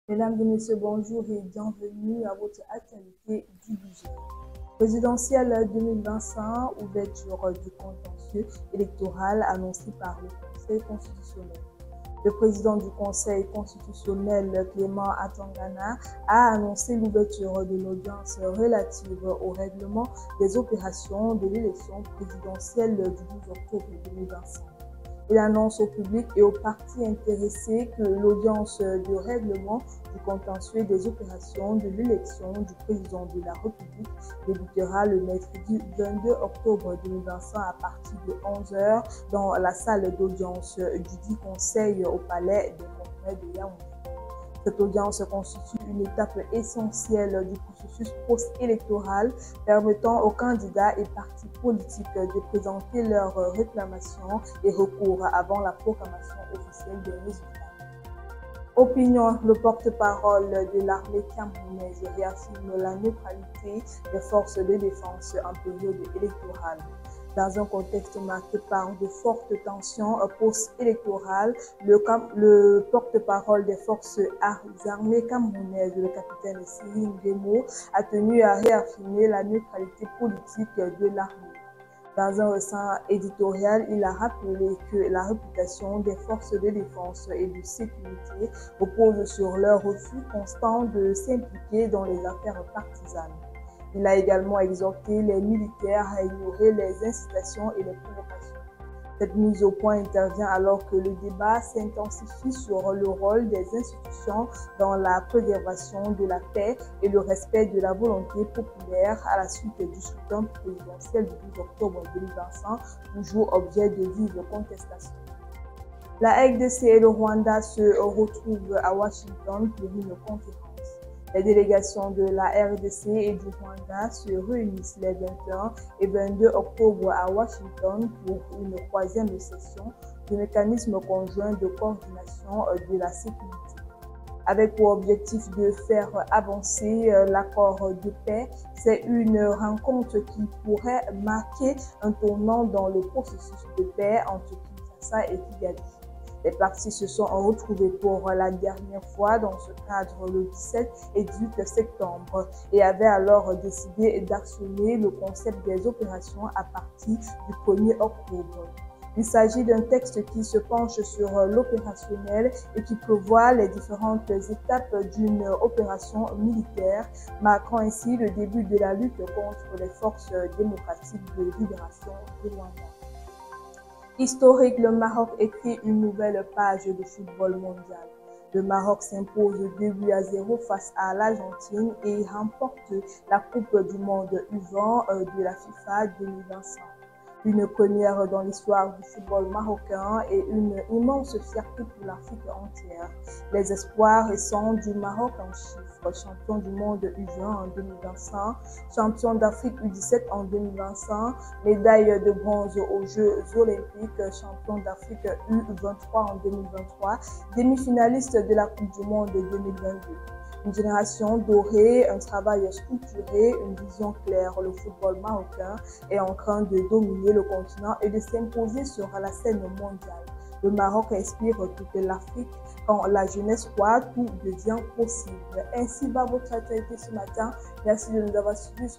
Mesdames et messieurs, bonjour et bienvenue à votre actualité du budget. Présidentielle 2025, ouverture du contentieux électoral annoncé par le Conseil constitutionnel. Le président du Conseil constitutionnel, Clément Atangana, a annoncé l'ouverture de l'audience relative au règlement des opérations de l'élection présidentielle du 12 octobre 2025. Il annonce au public et aux partis intéressés que l'audience de règlement du contentieux des opérations de l'élection du président de la République débutera le mercredi 22 octobre 2025 à partir de 11 h dans la salle d'audience du dit Conseil au Palais des Congrès de Yaoundé. Cette audience constitue une étape essentielle du processus post-électoral permettant aux candidats et partis politiques de présenter leurs réclamations et recours avant la proclamation officielle des résultats. Opinion, le porte-parole de l'armée camerounaise réaffirme la neutralité des forces de défense en période électorale. Dans un contexte marqué par de fortes tensions post-électorales, le porte-parole des forces armées camerounaises, le capitaine Cyril Nguemo, a tenu à réaffirmer la neutralité politique de l'armée. Dans un récent éditorial, il a rappelé que la réputation des forces de défense et de sécurité repose sur leur refus constant de s'impliquer dans les affaires partisanes. Il a également exhorté les militaires à ignorer les incitations et les provocations. Cette mise au point intervient alors que le débat s'intensifie sur le rôle des institutions dans la préservation de la paix et le respect de la volonté populaire à la suite du scrutin présidentiel du 12 octobre 2025, toujours objet de vives contestations. La RDC et le Rwanda se retrouvent à Washington pour une conférence. Les délégations de la RDC et du Rwanda se réunissent les 21 et 22 octobre à Washington pour une troisième session du mécanisme conjoint de coordination de la sécurité. Avec pour objectif de faire avancer l'accord de paix, c'est une rencontre qui pourrait marquer un tournant dans le processus de paix entre Kinshasa et Kigali. Les partis se sont retrouvés pour la dernière fois dans ce cadre le 17 et 18 septembre et avaient alors décidé d'actionner le concept des opérations à partir du 1er octobre. Il s'agit d'un texte qui se penche sur l'opérationnel et qui prévoit les différentes étapes d'une opération militaire, marquant ainsi le début de la lutte contre les forces démocratiques de libération du Rwanda. Historique, le Maroc écrit une nouvelle page de football mondial. Le Maroc s'impose 2-0 face à l'Argentine et remporte la Coupe du monde U20 de la FIFA 2025. Une première dans l'histoire du football marocain et une immense fierté pour l'Afrique entière. Les espoirs récents du Maroc en chiffres, champion du monde U20 en 2025, champion d'Afrique U17 en 2025, médaille de bronze aux Jeux olympiques, champion d'Afrique U23 en 2023, demi-finaliste de la Coupe du monde 2022. Une génération dorée, un travail structuré, une vision claire. Le football marocain est en train de dominer le continent et de s'imposer sur la scène mondiale. Le Maroc inspire toute l'Afrique. Quand la jeunesse croit, tout devient possible. Ainsi va votre actualité ce matin. Merci de nous avoir suivis.